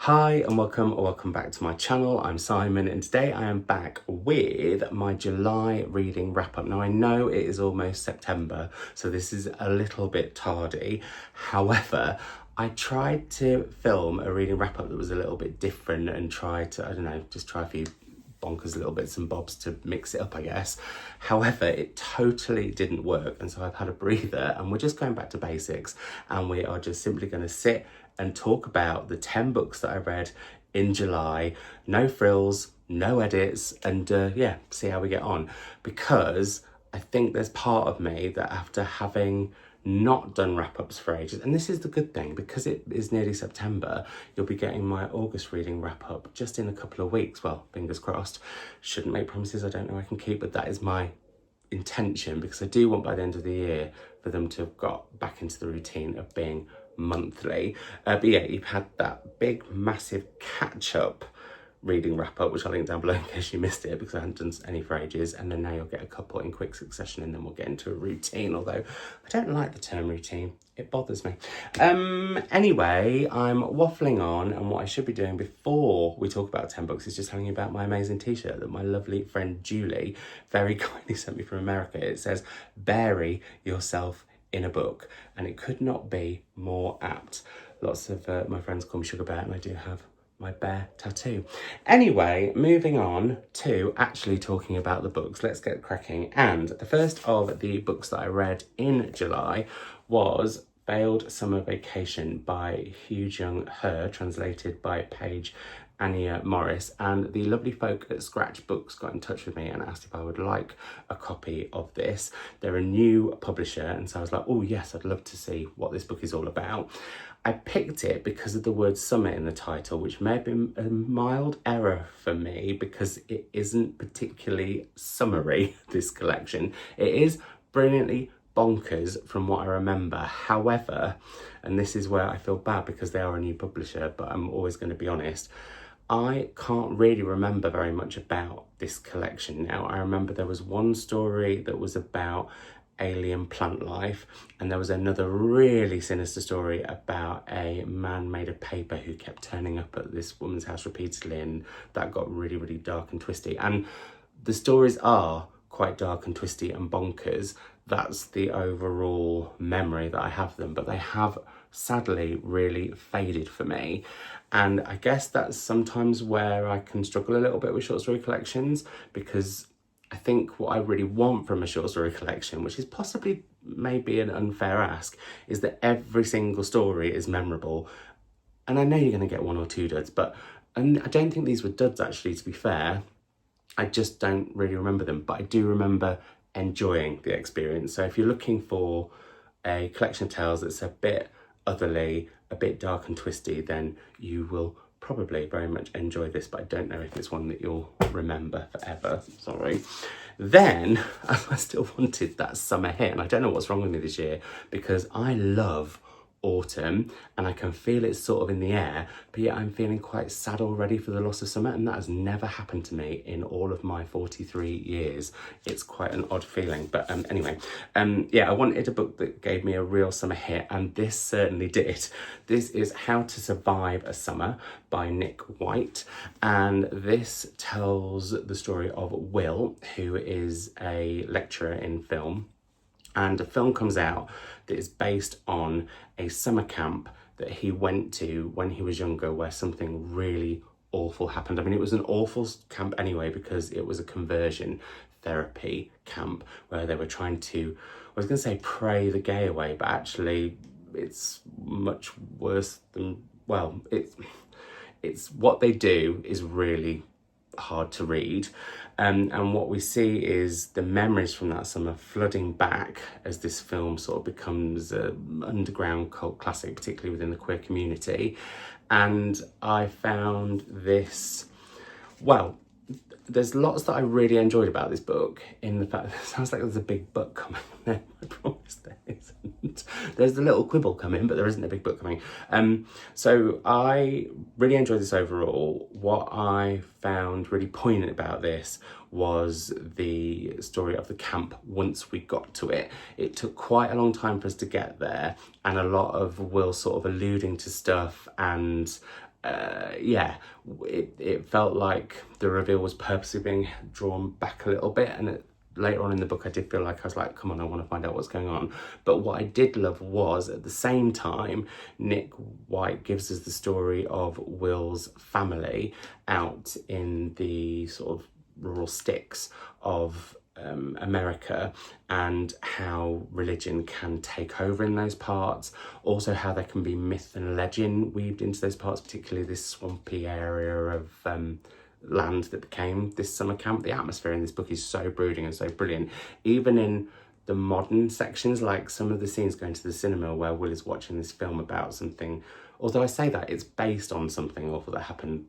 Hi and welcome back to my channel. I'm Simon and today I am back with my July reading wrap up. Now I know it is almost September, so this is a little bit tardy. However, I tried to film a reading wrap up that was a little bit different and try to, I don't know, just try a few bonkers little bits and bobs to mix it up, I guess. However, it totally didn't work, and so I've had a breather and we're just going back to basics, and we are just simply going to sit and talk about the 10 books that I read in July. No frills, no edits, and yeah, see how we get on. Because I think there's part of me that after having not done wrap-ups for ages, and this is the good thing, because it is nearly September, you'll be getting my August reading wrap-up just in a couple of weeks. Well, fingers crossed. Shouldn't make promises I don't know I can keep, but that is my intention, because I do want by the end of the year for them to have got back into the routine of being monthly. But yeah, you've had that big massive catch-up reading wrap up, which I'll link down below in case you missed it, because I hadn't done any for ages, and then now you'll get a couple in quick succession, and then we'll get into a routine, although I don't like the term routine, it bothers me. Anyway, I'm waffling on, and what I should be doing before we talk about 10 books is just telling you about my amazing t-shirt that my lovely friend Julie very kindly sent me from America. It says, "Bury yourself in a book," and it could not be more apt. Lots of my friends call me Sugar Bear, and I do have my bear tattoo. Anyway, moving on to actually talking about the books. Let's get cracking. And the first of the books that I read in July was Failed Summer Vacation by Heuijung, translated by Paige Ania Morris, and the lovely folk at Scratch Books got in touch with me and asked if I would like a copy of this. They're a new publisher, and so I was like, oh yes, I'd love to see what this book is all about. I picked it because of the word summer in the title, which may have been a mild error for me because it isn't particularly summery, this collection. It is brilliantly bonkers from what I remember. However, and this is where I feel bad because they are a new publisher, but I'm always going to be honest, I can't really remember very much about this collection now. I remember there was one story that was about alien plant life, and there was another really sinister story about a man made of paper who kept turning up at this woman's house repeatedly, and that got really, really dark and twisty. And the stories are quite dark and twisty and bonkers. That's the overall memory that I have of them, but they have sadly really faded for me. And I guess that's sometimes where I can struggle a little bit with short story collections, because I think what I really want from a short story collection, which is possibly maybe an unfair ask, is that every single story is memorable. And I know you're going to get one or two duds, and I don't think these were duds actually, to be fair. I just don't really remember them, but I do remember enjoying the experience. So if you're looking for a collection of tales that's a bit otherly, a bit dark and twisty, then you will probably very much enjoy this, but I don't know if it's one that you'll remember forever, sorry. Then, I still wanted that summer hit, and I don't know what's wrong with me this year, because I love autumn and I can feel it sort of in the air, but yet I'm feeling quite sad already for the loss of summer, and that has never happened to me in all of my 43 years. It's quite an odd feeling, but anyway, yeah, I wanted a book that gave me a real summer hit, and this certainly did. This is How to Survive a Summer by Nick White, and this tells the story of Will, who is a lecturer in film. And a film comes out that is based on a summer camp that he went to when he was younger, where something really awful happened. I mean, it was an awful camp anyway, because it was a conversion therapy camp where they were trying to, I was going to say pray the gay away, but actually it's much worse than, well, it's what they do is really hard to read, and what we see is the memories from that summer flooding back as this film sort of becomes an underground cult classic, particularly within the queer community. And I found this, well, there's lots that I really enjoyed about this book, in the fact that it sounds like there's a big book coming. No, I promise there isn't. There's a little quibble coming, but there isn't a big book coming. So I really enjoyed this overall. What I found really poignant about this was the story of the camp once we got to it. It took quite a long time for us to get there, and a lot of Will sort of alluding to stuff and yeah, it felt like the reveal was purposely being drawn back a little bit, and later on in the book I did feel like I was like, come on, I want to find out what's going on. But what I did love was, at the same time, Nick White gives us the story of Will's family out in the sort of rural sticks of America, and how religion can take over in those parts. Also how there can be myth and legend weaved into those parts, particularly this swampy area of land that became this summer camp. The atmosphere in this book is so brooding and so brilliant. Even in the modern sections, like some of the scenes going to the cinema where Will is watching this film about something, although I say that it's based on something awful that happened,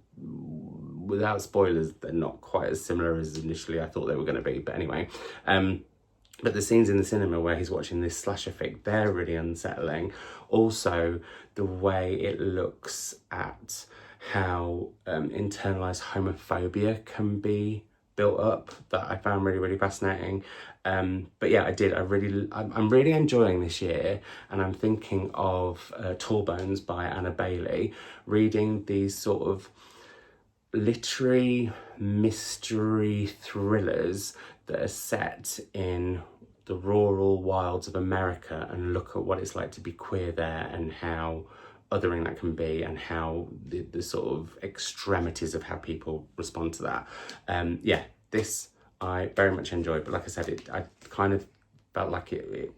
without spoilers, they're not quite as similar as initially I thought they were going to be. But anyway, but the scenes in the cinema where he's watching this slasher fic, they're really unsettling. Also, the way it looks at how internalized homophobia can be built up, that I found really, really fascinating. But yeah, I'm really enjoying this year, and I'm thinking of Tall Bones by Anna Bailey, reading these sort of literary mystery thrillers that are set in the rural wilds of America and look at what it's like to be queer there, and how othering that can be, and how the sort of extremities of how people respond to that. Yeah, this I very much enjoyed, but like I said, I kind of felt like it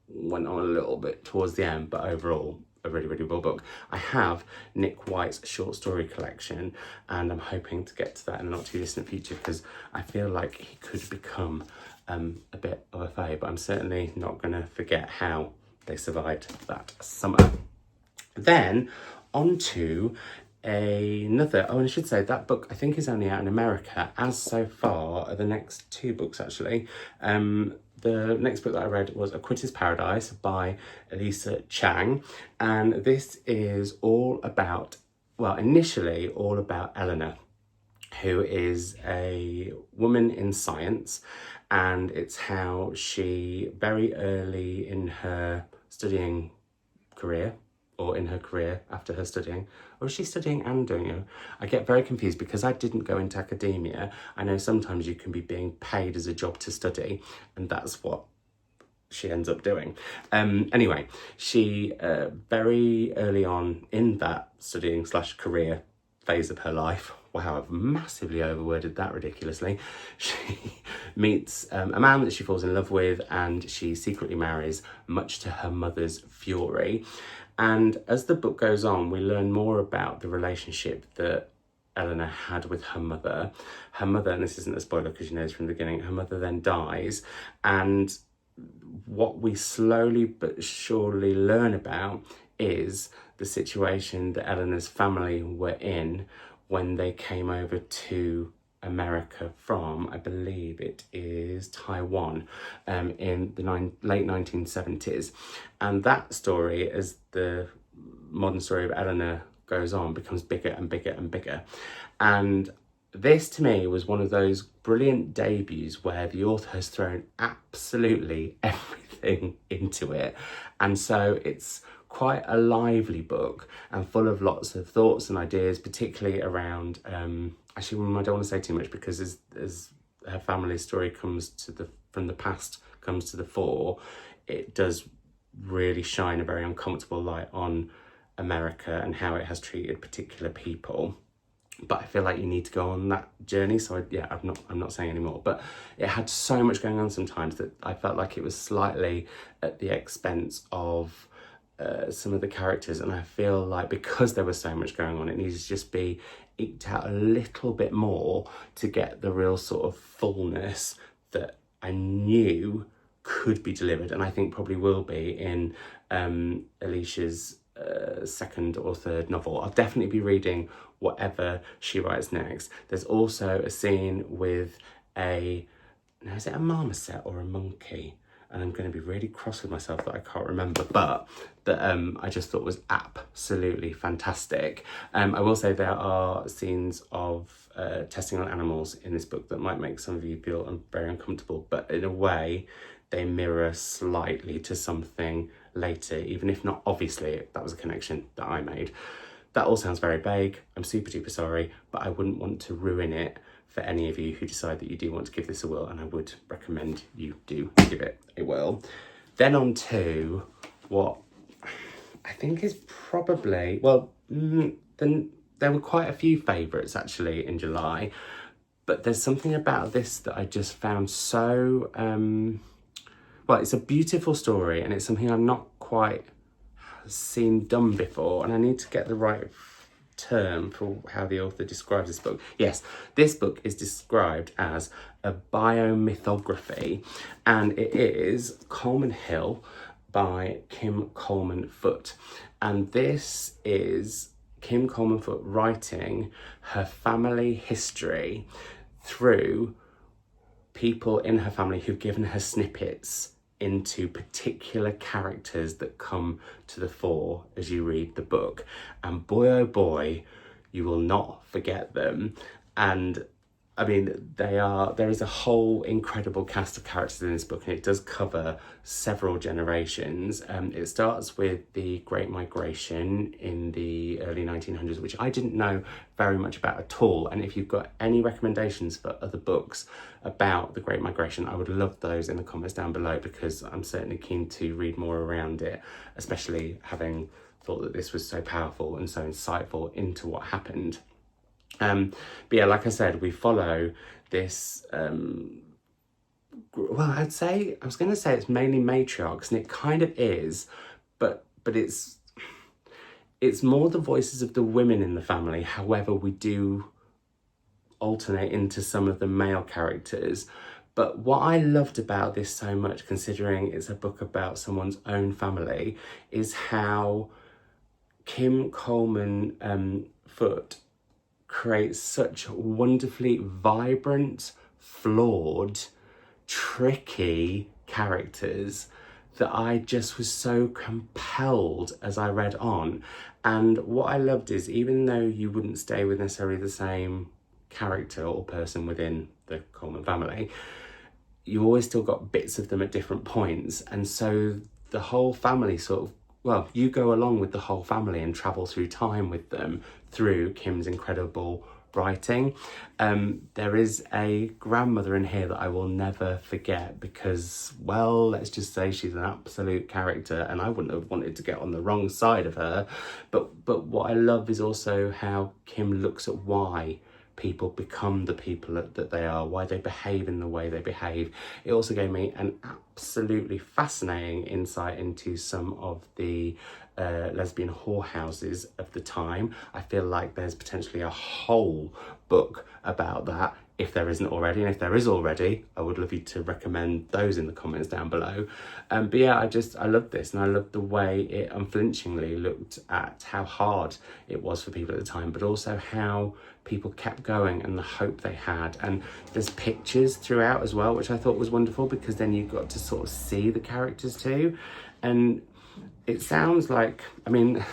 went on a little bit towards the end, but overall a really, really well book. I have Nick White's short story collection, and I'm hoping to get to that in the not too distant future, because I feel like he could become a bit of a fave, but I'm certainly not going to forget how they survived that summer. Then on to another, and I should say that book I think is only out in America, as so far are the next two books actually. The next book that I read was A Quitter's Paradise by Elysha Chang, and this is all about, well, initially all about Alina, who is a woman in science, and it's how she very early in her studying career, or in her career after her studying, or is she studying and doing it? I get very confused because I didn't go into academia. I know sometimes you can be being paid as a job to study, and that's what she ends up doing. Anyway, she very early on in that studying / career phase of her life, wow, I've massively overworded that ridiculously, she meets a man that she falls in love with, and she secretly marries, much to her mother's fury. And as the book goes on, we learn more about the relationship that Alina had with her mother. Her mother, and this isn't a spoiler because you know this from the beginning, her mother then dies, and what we slowly but surely learn about is the situation that Alina's family were in when they came over to America from, I believe it is Taiwan, in the late 1970s. And that story, as the modern story of Alina goes on, becomes bigger and bigger and bigger. And this to me was one of those brilliant debuts where the author has thrown absolutely everything into it. And so it's quite a lively book and full of lots of thoughts and ideas, particularly around, actually I don't want to say too much, because as her family story comes from the past comes to the fore, it does really shine a very uncomfortable light on America and how it has treated particular people. But I feel like you need to go on that journey, so I'm not saying anymore. But it had so much going on sometimes that I felt like it was slightly at the expense of some of the characters, and I feel like because there was so much going on, it needs to just be eked out a little bit more to get the real sort of fullness that I knew could be delivered, and I think probably will be in Elysha's second or third novel. I'll definitely be reading whatever she writes next. There's also a scene with is it a marmoset or a monkey? And I'm going to be really cross with myself that I can't remember, but that I just thought was absolutely fantastic. I will say there are scenes of testing on animals in this book that might make some of you feel very uncomfortable, but in a way they mirror slightly to something later, even if not obviously. That was a connection that I made. That all sounds very vague. I'm super duper sorry, but I wouldn't want to ruin it for any of you who decide that you do want to give this a whirl, and I would recommend you do give it a whirl. Then on to what I think is probably, well, then there were quite a few favourites actually in July, but there's something about this that I just found so, well, it's a beautiful story, and it's something I've not quite seen done before, and I need to get the right term for how the author describes this book. Yes, this book is described as a biomythography, and it is Coleman Hill by Coleman Foote, and this is Kim Coleman Foote writing her family history through people in her family who've given her snippets into particular characters that come to the fore as you read the book. And boy, oh boy, you will not forget them. And I mean, there is a whole incredible cast of characters in this book, and it does cover several generations. It starts with the Great Migration in the early 1900s, which I didn't know very much about at all. And if you've got any recommendations for other books about the Great Migration, I would love those in the comments down below, because I'm certainly keen to read more around it, especially having thought that this was so powerful and so insightful into what happened. But yeah, like I said, we follow this, well, I was going to say it's mainly matriarchs, and it kind of is, but it's more the voices of the women in the family. However, we do alternate into some of the male characters. But what I loved about this so much, considering it's a book about someone's own family, is how Kim Coleman Foote creates such wonderfully vibrant, flawed, tricky characters that I just was so compelled as I read on. And what I loved is, even though you wouldn't stay with necessarily the same character or person within the Coleman family, you always still got bits of them at different points. And so the whole family sort of, well, you go along with the whole family and travel through time with them through Kim's incredible writing. There is a grandmother in here that I will never forget, because, well, let's just say she's an absolute character, and I wouldn't have wanted to get on the wrong side of her. But what I love is also how Kim looks at why people become the people that they are, why they behave in the way they behave. It also gave me an absolutely fascinating insight into some of the lesbian whorehouses of the time. I feel like there's potentially a whole book about that, if there isn't already, and if there is already, I would love you to recommend those in the comments down below. But yeah, I love this, and I love the way it unflinchingly looked at how hard it was for people at the time, but also how people kept going and the hope they had. And there's pictures throughout as well, which I thought was wonderful, because then you got to sort of see the characters too. And it sounds like, I mean,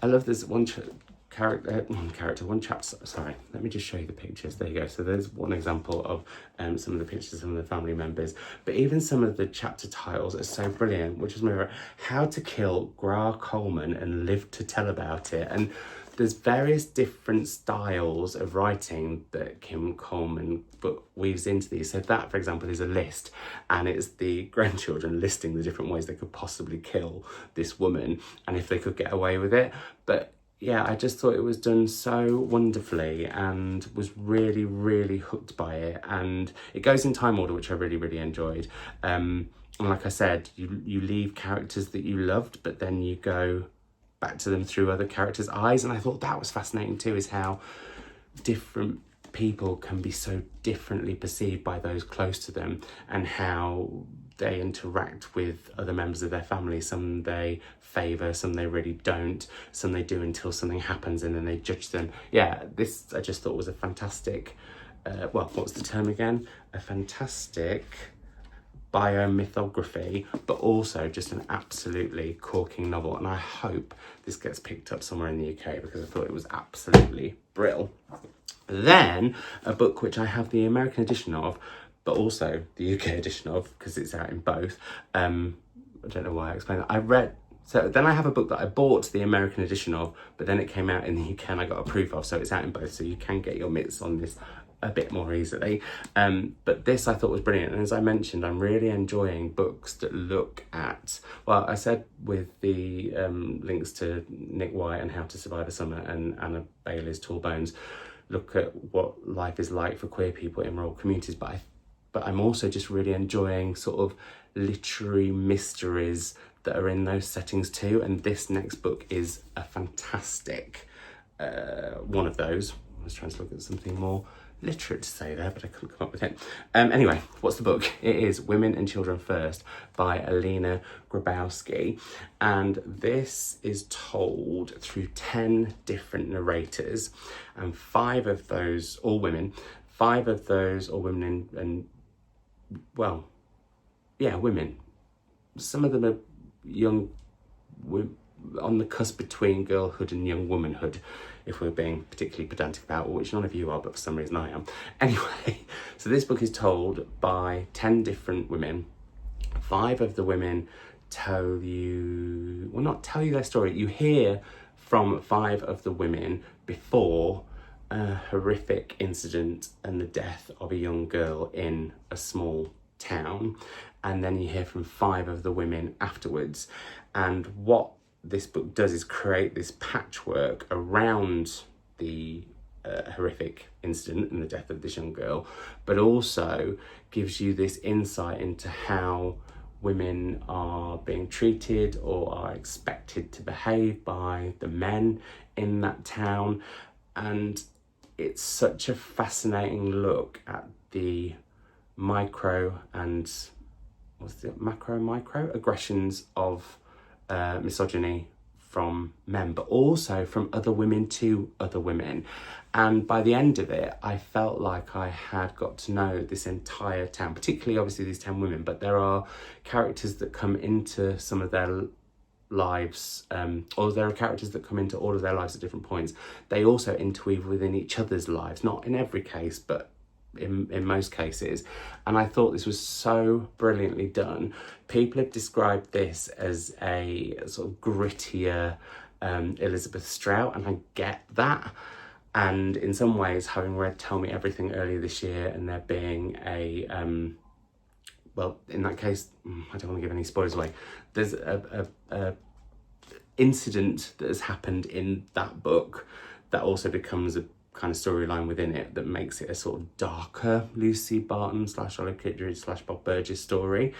I love this one chapter, sorry, let me just show you the pictures. There you go. So there's one example of some of the pictures of some of the family members, but even some of the chapter titles are so brilliant, which is more How to Kill Gra Coleman and Live to Tell About It. And there's various different styles of writing that Kim Coleman weaves into these. So that, for example, is a list, and it's the grandchildren listing the different ways they could possibly kill this woman, and if they could get away with it. But yeah, I just thought it was done so wonderfully, and was really, really hooked by it. And it goes in time order, which I really, really enjoyed. And like I said, you leave characters that you loved, but then you go back to them through other characters' eyes. And I thought that was fascinating too, is how different people can be so differently perceived by those close to them, and how they interact with other members of their family. Some they favour, some they really don't, some they do until something happens and then they judge them. Yeah, this I just thought was a fantastic, well, what's the term again? A fantastic biomythography, but also just an absolutely corking novel. And I hope this gets picked up somewhere in the UK, because I thought it was absolutely brill. Then a book which I have the American edition of, but also the UK edition of, because it's out in both. I don't know why I explained that. So then I have a book that I bought the American edition of, but then it came out in the UK and I got a proof of, so it's out in both, so you can get your mitts on this a bit more easily. But this I thought was brilliant, and as I mentioned, I'm really enjoying books that look at, well, I said with the links to Nick White and How to Survive a Summer and Anna Bailey's Tall Bones, look at what life is like for queer people in rural communities, but I'm also just really enjoying sort of literary mysteries that are in those settings too, and this next book is a fantastic one of those. I was trying to look at something more literate to say there, but I couldn't come up with it. Anyway, what's the book? It is Women and Children First by Alina Grabowski, and this is told through 10 different narrators, and 5 of those all women. 5 of those are women and well, yeah, women. Some of them are young, on the cusp between girlhood and young womanhood, if we're being particularly pedantic about it, which none of you are, but for some reason I am. Anyway, so this book is told by 10 different women. 5 of the women tell you, well, not tell you their story. You hear from 5 of the women before a horrific incident and the death of a young girl in a small town, and then you hear from 5 of the women afterwards. And what this book does is create this patchwork around the horrific incident and the death of this young girl, but also gives you this insight into how women are being treated or are expected to behave by the men in that town. And it's such a fascinating look at the micro and macro aggressions of misogyny from men, but also from other women to other women. And by the end of it, I felt like I had got to know this entire town, particularly obviously these 10 women, but there are characters that come into some of their lives, or there are characters that come into all of their lives at different points. They also interweave within each other's lives, not in every case, but in most cases. And I thought this was so brilliantly done. People have described this as a sort of grittier Elizabeth Strout, and I get that. And in some ways, having read Tell Me Everything earlier this year, and there being a well, in that case, I don't want to give any spoilers away. There's a incident that has happened in that book that also becomes a kind of storyline within it that makes it a sort of darker Lucy Barton / Olive Kitteridge / Bob Burgess story.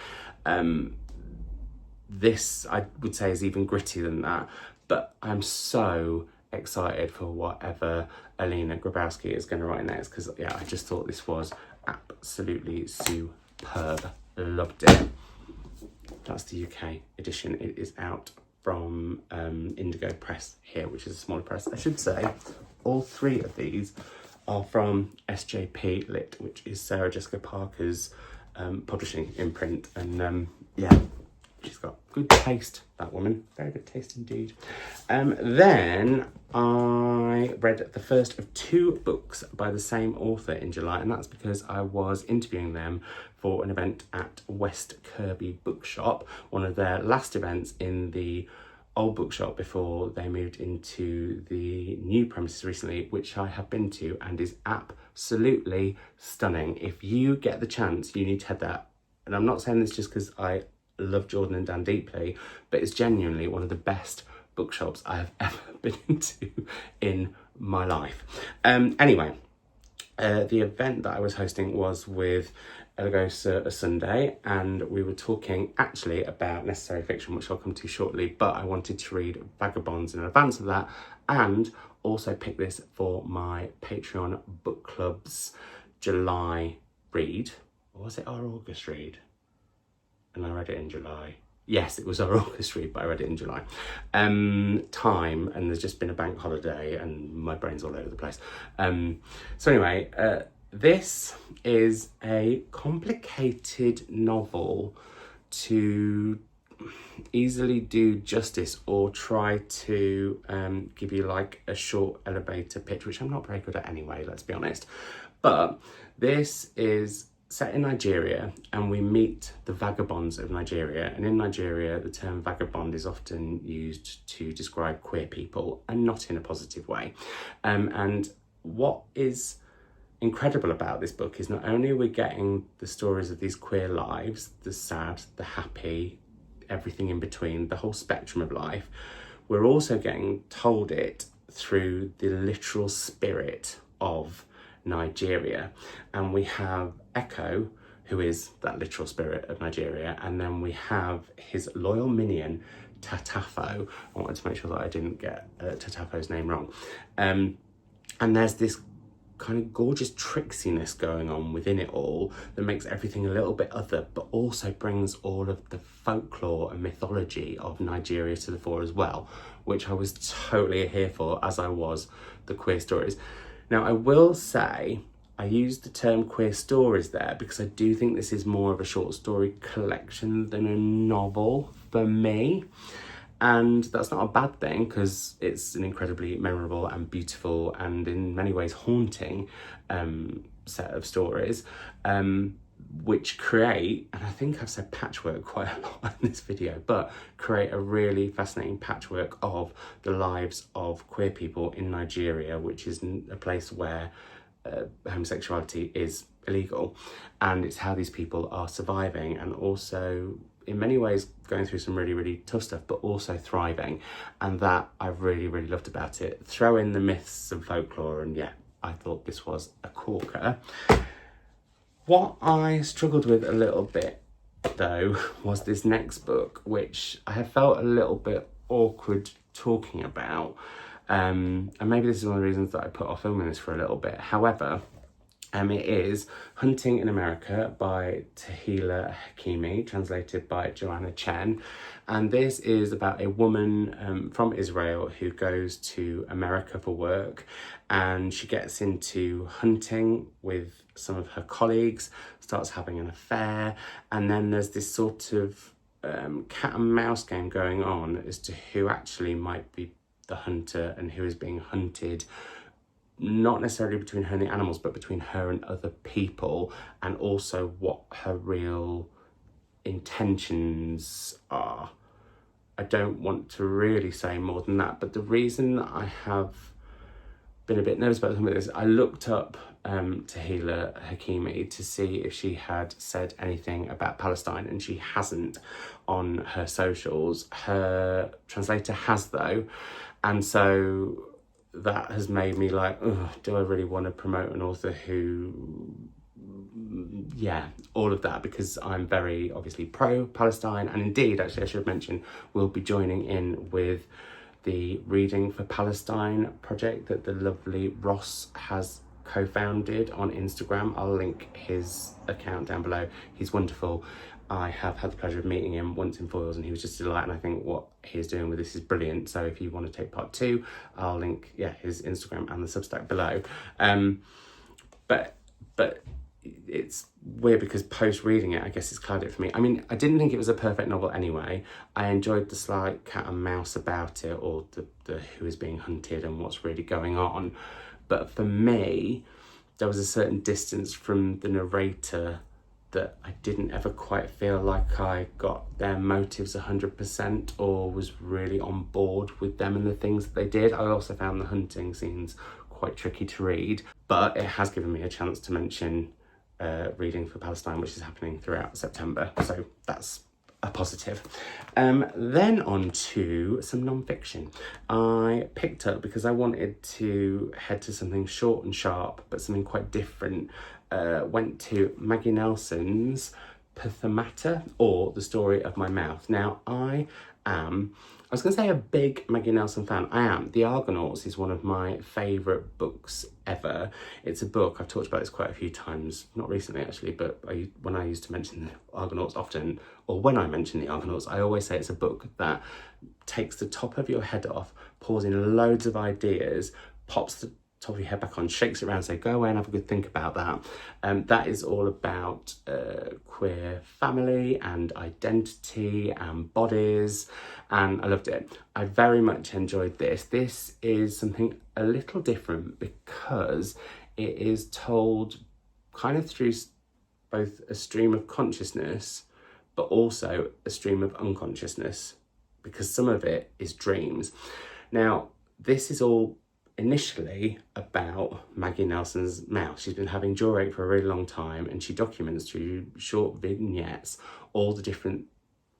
This, I would say, is even grittier than that, but I'm so excited for whatever Alina Grabowski is going to write next, because yeah, I just thought this was absolutely superb. Loved it. That's the UK edition. It is out from Indigo Press here, which is a smaller press. I should say all 3 of these are from SJP Lit, which is Sarah Jessica Parker's publishing imprint, and yeah, she's got good taste, that woman. Very good taste indeed. Then I read the first of 2 books by the same author in July, and that's because I was interviewing them for an event at West Kirby Bookshop, one of their last events in the old bookshop before they moved into the new premises recently, which I have been to and is absolutely stunning. If you get the chance, you need to head there. And I'm not saying this just because I love Jordan and Dan deeply, but it's genuinely one of the best bookshops I have ever been into in my life. Anyway, the event that I was hosting was with Eloghosa Osunde, and we were talking actually about Necessary Fiction, which I'll come to shortly, but I wanted to read Vagabonds in advance of that, and also pick this for my Patreon book club's July read. Or was it our August read? And I read it in July. Yes, it was our August read, but I read it in July. Time, and there's just been a bank holiday and my brain's all over the place. So anyway, this is a complicated novel to easily do justice or try to give you like a short elevator pitch, which I'm not very good at anyway, let's be honest. But this is set in Nigeria, and we meet the Vagabonds of Nigeria. And in Nigeria, the term vagabond is often used to describe queer people, and not in a positive way. And what is incredible about this book is not only are we getting the stories of these queer lives, the sad, the happy, everything in between, the whole spectrum of life, we're also getting told it through the literal spirit of Nigeria. And we have Echo, who is that literal spirit of Nigeria, and then we have his loyal minion Tatafo. I wanted to make sure that I didn't get Tatafo's name wrong. And there's this kind of gorgeous tricksiness going on within it all that makes everything a little bit other, but also brings all of the folklore and mythology of Nigeria to the fore as well, which I was totally here for, as I was the queer stories. Now, I will say I used the term queer stories there because I do think this is more of a short story collection than a novel for me. And that's not a bad thing, because it's an incredibly memorable and beautiful and in many ways haunting set of stories, which create, and I think I've said patchwork quite a lot in this video, but create a really fascinating patchwork of the lives of queer people in Nigeria, which is a place where homosexuality is illegal, and it's how these people are surviving and also in many ways going through some really, really tough stuff, but also thriving. And that I really, really loved about it. Throw in the myths and folklore, and yeah, I thought this was a corker. What I struggled with a little bit though was this next book, which I have felt a little bit awkward talking about. And maybe this is one of the reasons that I put off filming this for a little bit. However, it is Hunting in America by Tehila Hakimi, translated by Joanna Chen. And this is about a woman from Israel who goes to America for work, and she gets into hunting with some of her colleagues, starts having an affair, and then there's this sort of cat and mouse game going on as to who actually might be the hunter and who is being hunted, not necessarily between her and the animals, but between her and other people, and also what her real intentions are. I don't want to really say more than that, but the reason I have been a bit nervous about something like this, I looked up Tehila Hakimi to see if she had said anything about Palestine, and she hasn't on her socials. Her translator has though, and so that has made me like, do I really want to promote an author who, yeah, all of that, because I'm very obviously pro-Palestine, and indeed, actually I should mention, we'll be joining in with the Reading for Palestine project that the lovely Ross has co-founded on Instagram. I'll link his account down below. He's wonderful. I have had the pleasure of meeting him once in Foyles, and he was just a delight, and I think what he's doing with this is brilliant. So if you want to take part 2, I'll link his Instagram and the Substack below. But it's weird because post reading it, I guess it's clouded it for me. I mean, I didn't think it was a perfect novel anyway. I enjoyed the slight cat and mouse about it, or the who is being hunted and what's really going on. But for me, there was a certain distance from the narrator that I didn't ever quite feel like I got their motives 100% or was really on board with them and the things that they did. I also found the hunting scenes quite tricky to read, but it has given me a chance to mention Reading for Palestine, which is happening throughout September. So that's a positive. Then on to some non-fiction. I picked up, because I wanted to head to something short and sharp, but something quite different, went to Maggie Nelson's Pathemata, or The Story of My Mouth. Now, I was going to say a big Maggie Nelson fan. I am. The Argonauts is one of my favourite books ever. It's a book, I've talked about this quite a few times, not recently actually, but when I used to mention the Argonauts often, or when I mention the Argonauts, I always say it's a book that takes the top of your head off, pours in loads of ideas, pops the top of your head back on, shakes it around, say, go away and have a good think about that. That is all about queer family and identity and bodies, and I loved it. I very much enjoyed this. This is something a little different because it is told kind of through both a stream of consciousness, but also a stream of unconsciousness, because some of it is dreams. Now, this is all initially about Maggie Nelson's mouth. She's been having jaw ache for a really long time, and she documents through short vignettes all the different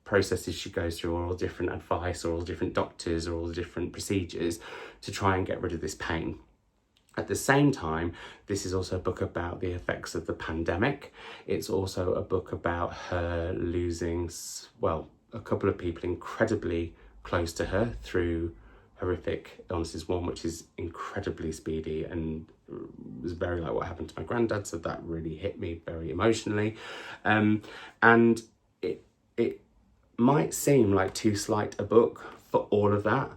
processes she goes through, or all the different advice, or all the different doctors, or all the different procedures to try and get rid of this pain. At the same time, this is also a book about the effects of the pandemic. It's also a book about her losing, well, a couple of people incredibly close to her through horrific illnesses. One which is incredibly speedy and was very like what happened to my granddad, so that really hit me very emotionally. And it might seem like too slight a book for all of that,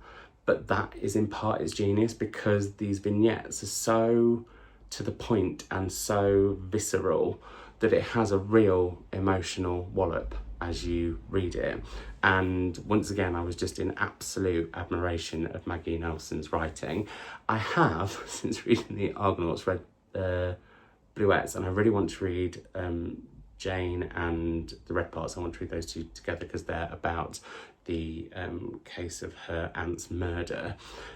but that is in part its genius, because these vignettes are so to the point and so visceral that it has a real emotional wallop as you read it. And once again, I was just in absolute admiration of Maggie Nelson's writing. I have, since reading the Argonauts, read Bluets, and I really want to read Jane and the Red Parts. I want to read those two together because they're about the case of her aunt's murder,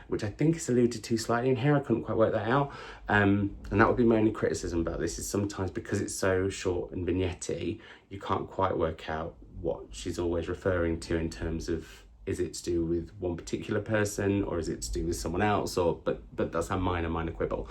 which I think is alluded to slightly in here. I couldn't quite work that out. And that would be my only criticism about this, is sometimes because it's so short and vignette-y, you can't quite work out what she's always referring to in terms of, is it to do with one particular person, or is it to do with someone else, or but that's a minor quibble.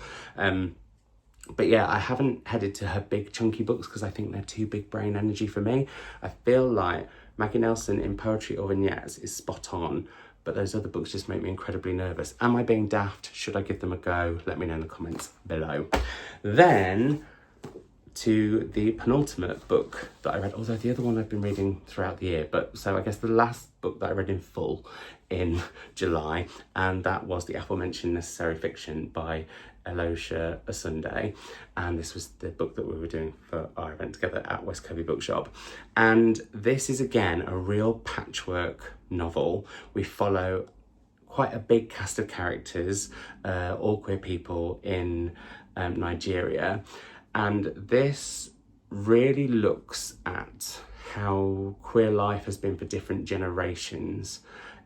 But yeah, I haven't headed to her big chunky books because I think they're too big brain energy for me. I feel like Maggie Nelson in poetry or vignettes is spot on, but those other books just make me incredibly nervous. Am I being daft? Should I give them a go? Let me know in the comments below. Then to the penultimate book that I read, although the other one I've been reading throughout the year, but so I guess the last book that I read in full in July, and that was the aforementioned Necessary Fiction by Elysha Osunde, and this was the book that we were doing for our event together at West Kirby Bookshop. And this is again a real patchwork novel. We follow quite a big cast of characters, all queer people in Nigeria, and this really looks at how queer life has been for different generations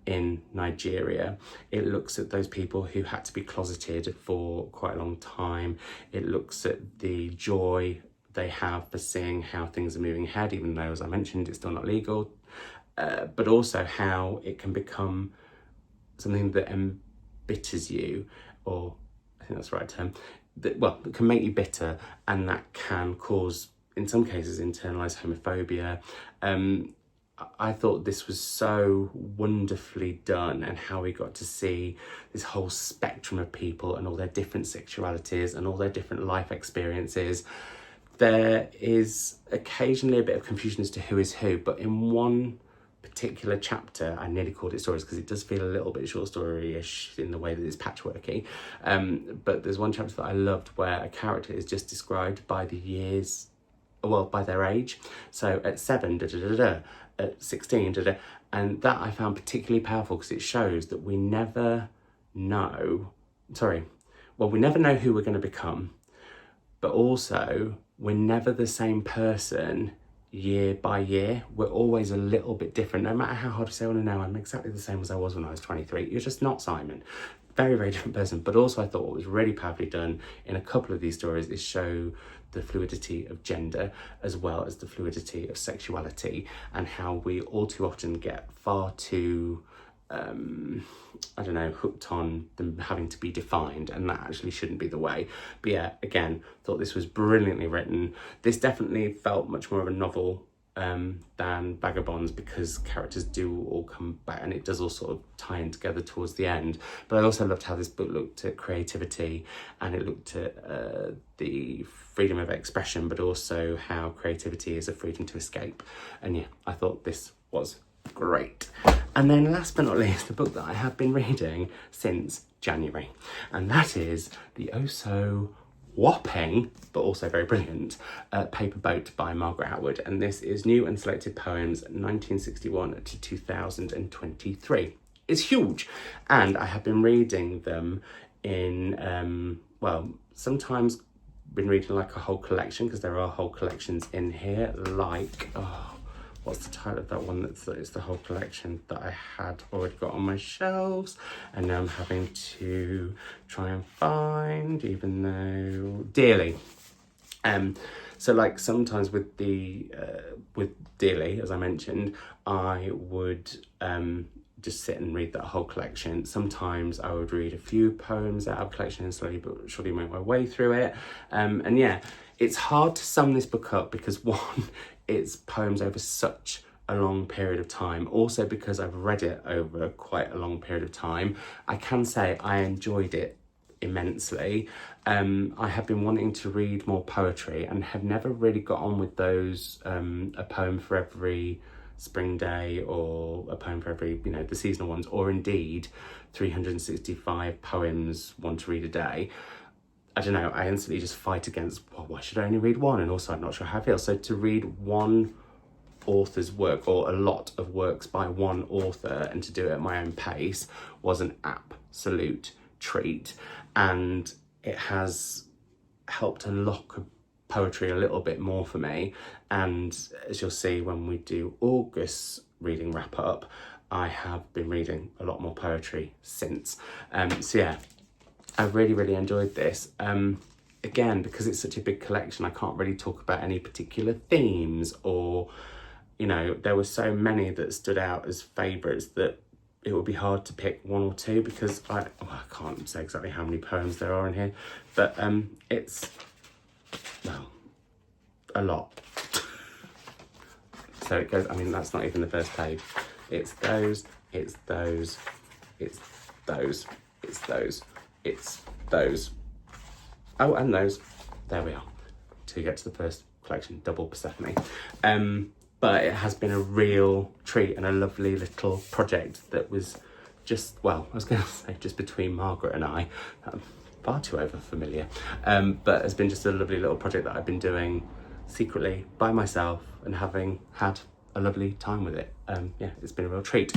in Nigeria. It looks at those people who had to be closeted for quite a long time. It looks at the joy they have for seeing how things are moving ahead, even though, as I mentioned, it's still not legal, but also how it can become something that embitters you, or I think that's the right term, that can make you bitter, and that can cause, in some cases, internalized homophobia. I thought this was so wonderfully done, and how we got to see this whole spectrum of people and all their different sexualities and all their different life experiences. There is occasionally a bit of confusion as to who is who, but in one particular chapter, I nearly called it stories because it does feel a little bit short story-ish in the way that it's patchworky. But there's one chapter that I loved where a character is just described by the years, well, by their age. So at 7, at 16, and that I found particularly powerful because it shows that we never know, we never know who we're going to become, but also we're never the same person year by year. We're always a little bit different. No matter how hard we say, oh no, I'm exactly the same as I was when I was 23. You're just not Simon. Very, very different person. But also I thought what was really powerfully done in a couple of these stories is show the fluidity of gender as well as the fluidity of sexuality, and how we all too often get far too hooked on them having to be defined, and that actually shouldn't be the way. But yeah, again, thought this was brilliantly written. This definitely felt much more of a novel than Vagabonds, because characters do all come back and it does all sort of tie in together towards the end. But I also loved how this book looked at creativity, and it looked at the freedom of expression, but also how creativity is a freedom to escape. And yeah, I thought this was great. And then last but not least, the book that I have been reading since January, and that is the whopping, but also very brilliant, Paper Boat by Margaret Atwood. And this is New and Selected Poems 1961 to 2023. It's huge, and I have been reading them in, sometimes been reading like a whole collection, because there are whole collections in here, like, oh, what's the title of that one? It's the whole collection that I had already got on my shelves, and now I'm having to try and find, even though dearly. So like sometimes with dearly, as I mentioned, I would just sit and read that whole collection. Sometimes I would read a few poems out of a collection and slowly but surely make my way through it. And yeah, it's hard to sum this book up because one, it's poems over such a long period of time. Also because I've read it over quite a long period of time, I can say I enjoyed it immensely. I have been wanting to read more poetry and have never really got on with those, a poem for every spring day, or a poem for every, you know, the seasonal ones, or indeed 365 poems, one to read a day. I don't know, I instantly just fight against, well, why should I only read one? And also I'm not sure how I feel. So to read one author's work, or a lot of works by one author, and to do it at my own pace was an absolute treat. And it has helped unlock poetry a little bit more for me. And as you'll see when we do August's reading wrap up, I have been reading a lot more poetry since. So yeah, I really enjoyed this. Again, because it's such a big collection, I can't really talk about any particular themes, or, you know, there were so many that stood out as favourites that it would be hard to pick one or two, because I can't say exactly how many poems there are in here, but it's, well, a lot. So it goes, I mean, that's not even the first page. It's those, it's those, it's those, it's those, it's those. Oh, and those. There we are. To get to the first collection, double Persephone. But it has been a real treat and a lovely little project that was just, well, I was going to say just between Margaret and I. Far too over familiar. But it's been just a lovely little project that I've been doing secretly by myself and having had a lovely time with it. Yeah, it's been a real treat.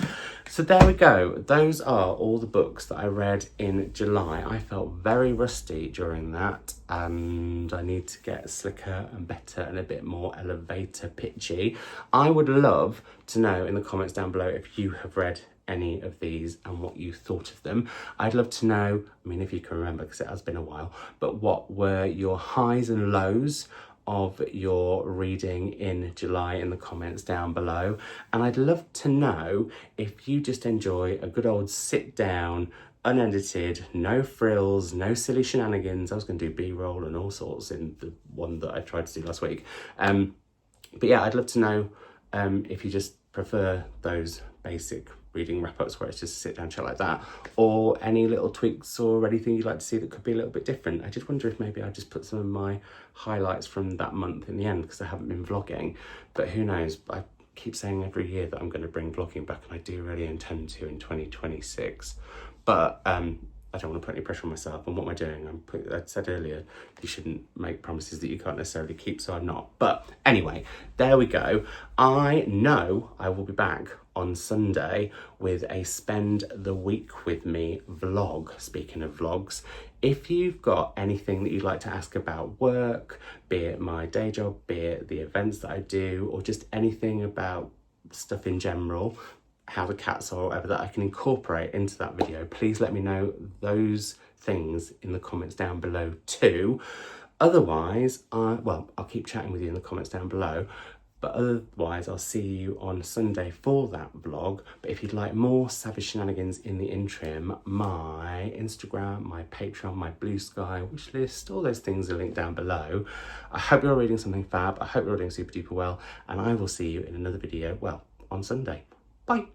So there we go. Those are all the books that I read in July. I felt very rusty during that, and I need to get slicker and better and a bit more elevator pitchy. I would love to know in the comments down below if you have read any of these and what you thought of them. I'd love to know, I mean, if you can remember, because it has been a while, but what were your highs and lows of your reading in July in the comments down below. And I'd love to know if you just enjoy a good old sit down, unedited, no frills, no silly shenanigans. I was going to do B-roll and all sorts in the one that I tried to do last week. But yeah, I'd love to know if you just prefer those basic reading wrap-ups where it's just a sit down chat like that, or any little tweaks or anything you'd like to see that could be a little bit different. I just wonder if maybe I just put some of my highlights from that month in the end, because I haven't been vlogging, but who knows. I keep saying every year that I'm going to bring vlogging back, and I do really intend to in 2026, but I don't want to put any pressure on myself. And what am I doing? I said earlier, you shouldn't make promises that you can't necessarily keep, so I'm not. But anyway, there we go. I know I will be back on Sunday with a Spend the Week With Me vlog. Speaking of vlogs, if you've got anything that you'd like to ask about work, be it my day job, be it the events that I do, or just anything about stuff in general, how the cats are, or whatever, that I can incorporate into that video, please let me know those things in the comments down below too. Otherwise, well, I'll keep chatting with you in the comments down below, but otherwise I'll see you on Sunday for that vlog. But if you'd like more savage shenanigans in the interim, my Instagram, my Patreon, my Blue Sky wishlist, all those things are linked down below. I hope you're reading something fab. I hope you're doing super duper well, and I will see you in another video, well, on Sunday. Bye.